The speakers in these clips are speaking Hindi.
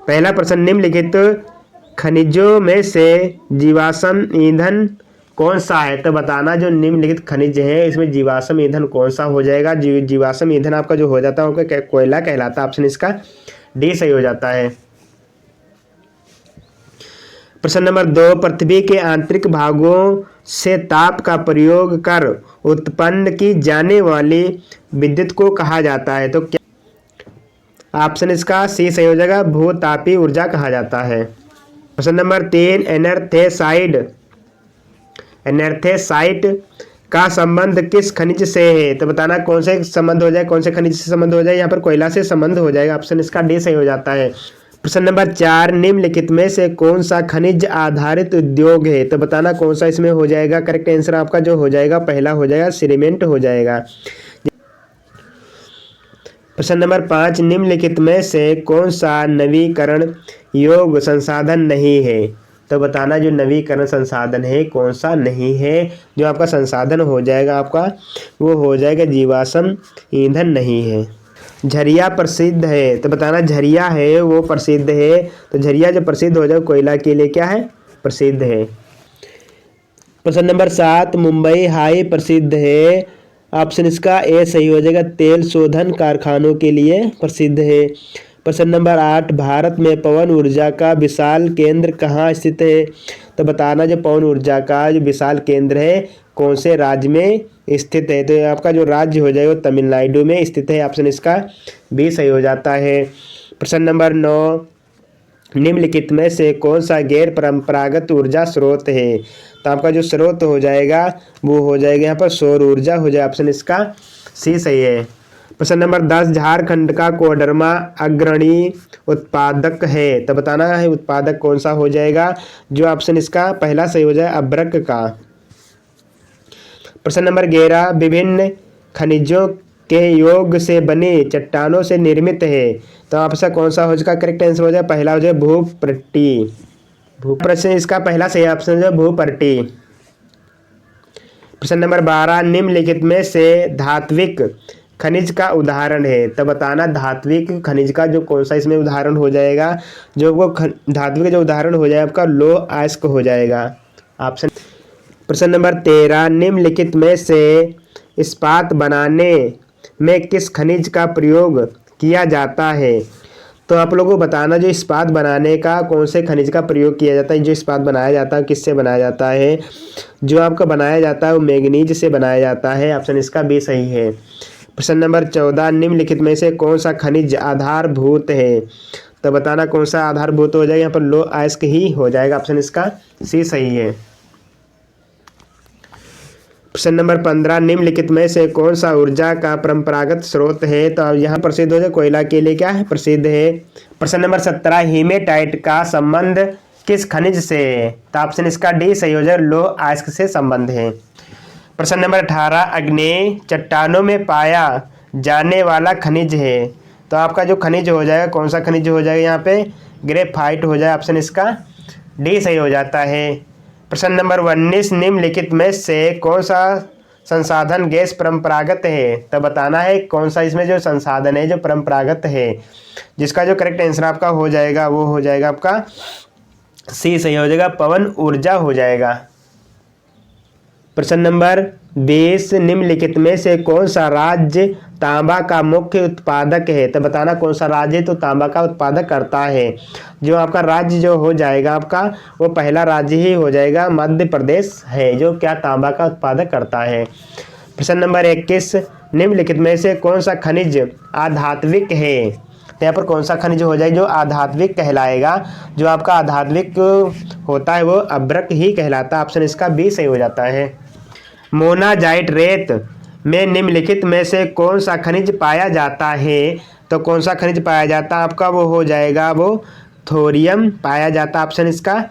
पहला प्रश्न, निम्नलिखित खनिजों में से जीवाश्म ईंधन कौन सा है? तो बताना जो निम्नलिखित खनिज है इसमें जीवाश्म ईंधन कौन सा हो जाएगा। जीवाश्म ईंधन आपका जो हो जाता है वो कोयला कहलाता है। ऑप्शन इसका डी सही हो जाता है। प्रश्न नंबर 2, पृथ्वी के आंतरिक भागों से ताप का प्रयोग कर उत्पन्न की जाने वाली विद्युत को कहा जाता है। तो क्या ऑप्शन इसका सी सही हो जाएगा, भूतापीय ऊर्जा कहा जाता है। प्रश्न नंबर 3, एनर्थेसाइट का संबंध किस खनिज से है? तो बताना कौन से संबंध हो जाए, कौन से खनिज से संबंध हो जाए। यहाँ पर कोयला से संबंध हो जाएगा। ऑप्शन इसका डी सही हो जाता है। प्रश्न नंबर 4, निम्नलिखित में से कौन सा खनिज आधारित उद्योग है? तो बताना कौन सा इसमें हो जाएगा। करेक्ट आंसर आपका जो हो जाएगा पहला हो जाएगा सीमेंट हो जाएगा। प्रश्न नंबर 5, निम्नलिखित में से कौन सा नवीकरण योग्य संसाधन नहीं है? तो बताना जो नवीकरण संसाधन है कौन सा नहीं है। जो आपका संसाधन हो जाएगा आपका वो हो जाएगा जीवाश्म ईंधन नहीं है। झरिया प्रसिद्ध है, तो बताना झरिया है वो प्रसिद्ध है। तो झरिया जो प्रसिद्ध हो जाए कोयला के लिए क्या है, प्रसिद्ध है। प्रश्न नंबर 7, मुंबई हाई प्रसिद्ध है। ऑप्शन इसका ए सही हो जाएगा, तेल शोधन कारखानों के लिए प्रसिद्ध है। प्रश्न नंबर 8, भारत में पवन ऊर्जा का विशाल केंद्र कहाँ स्थित है? तो बताना जो पवन ऊर्जा का जो विशाल केंद्र है कौन से राज्य में स्थित है। तो आपका जो राज्य हो जाएगा वो तमिलनाडु में स्थित है। ऑप्शन इसका बी सही हो जाता है। प्रश्न नंबर 9, निम्नलिखित में से कौन सा गैर परंपरागत ऊर्जा स्रोत है? तो आपका जो स्रोत हो जाएगा वो हो जाएगा यहाँ पर सौर ऊर्जा हो जाएगा। ऑप्शन इसका सी सही है। प्रश्न नंबर 10, झारखंड का कोडरमा अग्रणी उत्पादक है। तो बताना है उत्पादक कौन सा हो जाएगा। जो ऑप्शन इसका पहला सही हो जाए अभ्रक का। प्रश्न नंबर 11, विभिन्न खनिजों के योग से बनी चट्टानों से निर्मित है। तो आपका कौन सा हो जाएगा। करेक्ट आंसर हो जाए पहला हो जाए भूपट्टी। प्रश्न इसका पहला सही ऑप्शन है भूपट्टी। प्रश्न नंबर 12, निम्नलिखित में से धात्विक खनिज का उदाहरण है। तो बताना धात्विक खनिज का जो कौन सा इसमें उदाहरण हो जाएगा। जो वो धात्विक जो उदाहरण हो जाएगा आपका लो अयस्क हो जाएगा। ऑप्शन। प्रश्न नंबर 13, निम्नलिखित में से इस्पात बनाने में किस खनिज का प्रयोग किया जाता है? तो आप लोगों को बताना जो इस्पात बनाने का कौन से खनिज का प्रयोग किया जाता है। जो इस्पात बनाया जाता है किससे बनाया जाता है। जो आपका बनाया जाता है वो मैग्नीज से बनाया जाता है। ऑप्शन इसका बी सही है। प्रश्न नंबर 14, निम्नलिखित में से कौन सा खनिज आधारभूत है? तो बताना कौन सा आधारभूत हो जाएगा। यहाँ पर लो अयस्क ही हो जाएगा। ऑप्शन इसका सी सही है। प्रश्न नंबर 15, निम्नलिखित में से कौन सा ऊर्जा का परंपरागत स्रोत है? तो यहाँ प्रसिद्ध हो जाए कोयला के लिए क्या है, प्रसिद्ध है। प्रश्न नंबर 17, हीमेटाइट का संबंध किस खनिज से है? तो ऑप्शन इसका डी सही हो जाए, लो अयस्क से संबंध है। प्रश्न नंबर 18, आग्नेय चट्टानों में पाया जाने वाला खनिज है। तो आपका जो खनिज हो जाएगा कौन सा खनिज हो जाएगा यहाँ पे, ग्रेफाइट हो जाए। ऑप्शन इसका डी सही हो जाता है। प्रश्न नंबर 19, निम्नलिखित में से कौन सा संसाधन गैस परंपरागत है? तो बताना है कौन सा इसमें जो संसाधन है जो परंपरागत है। जिसका जो करेक्ट आंसर आपका हो जाएगा वो हो जाएगा आपका सी सही हो जाएगा, पवन ऊर्जा हो जाएगा। प्रश्न नंबर 20, निम्नलिखित में से कौन सा राज्य तांबा का मुख्य उत्पादक है? तो बताना कौन सा राज्य तो तांबा का उत्पादक करता है। जो आपका राज्य जो हो जाएगा आपका वो पहला राज्य ही हो जाएगा, मध्य प्रदेश है जो क्या तांबा का उत्पादक करता है। प्रश्न नंबर 21, निम्नलिखित में से कौन सा खनिज आधात्विक है? तो यहाँ पर कौन सा खनिज हो जाए जो आधात्विक कहलाएगा। जो आपका आधात्विक होता है वो अभ्रक ही कहलाता है। ऑप्शन इसका बी सही हो जाता है। मोनाजाइट रेत में निम्नलिखित में से कौन सा खनिज पाया जाता है? तो कौन सा खनिज पाया जाता है आपका वो हो जाएगा वो थोरियम पाया जाता। ऑप्शन इसका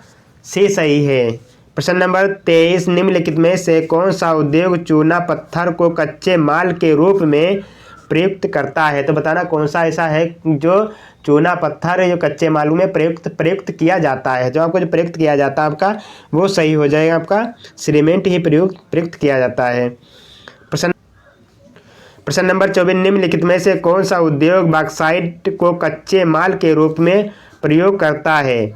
सी सही है। प्रश्न नंबर 23, निम्नलिखित में से कौन सा उद्योग चूना पत्थर को कच्चे माल के रूप में प्रयुक्त करता है? तो बताना कौन सा ऐसा है जो चूना पत्थर जो कच्चे माल में प्रयुक्त किया जाता है। जो आपको जो प्रयुक्त किया जाता है आपका वो सही हो जाएगा, आपका सीमेंट ही प्रयुक्त किया जाता है। प्रश्न नंबर 24, निम्नलिखित में से कौन सा उद्योग बॉक्साइट को कच्चे माल के रूप में प्रयोग करता है?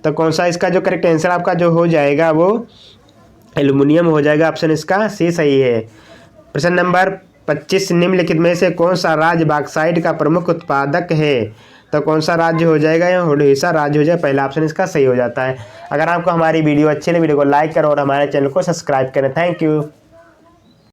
तो कौन सा इसका जो करेक्ट आंसर आपका जो हो जाएगा वो एल्युमिनियम हो जाएगा। ऑप्शन इसका सी सही है। प्रश्न नंबर 25, निम्नलिखित में से कौन सा राज्य बॉक्साइट का प्रमुख उत्पादक है? तो कौन सा राज्य हो जाएगा? या ओडिशा राज्य हो जाए। पहला ऑप्शन इसका सही हो जाता है। अगर आपको हमारी वीडियो अच्छी लगी, वीडियो को लाइक करें और हमारे चैनल को सब्सक्राइब करें। Thank you.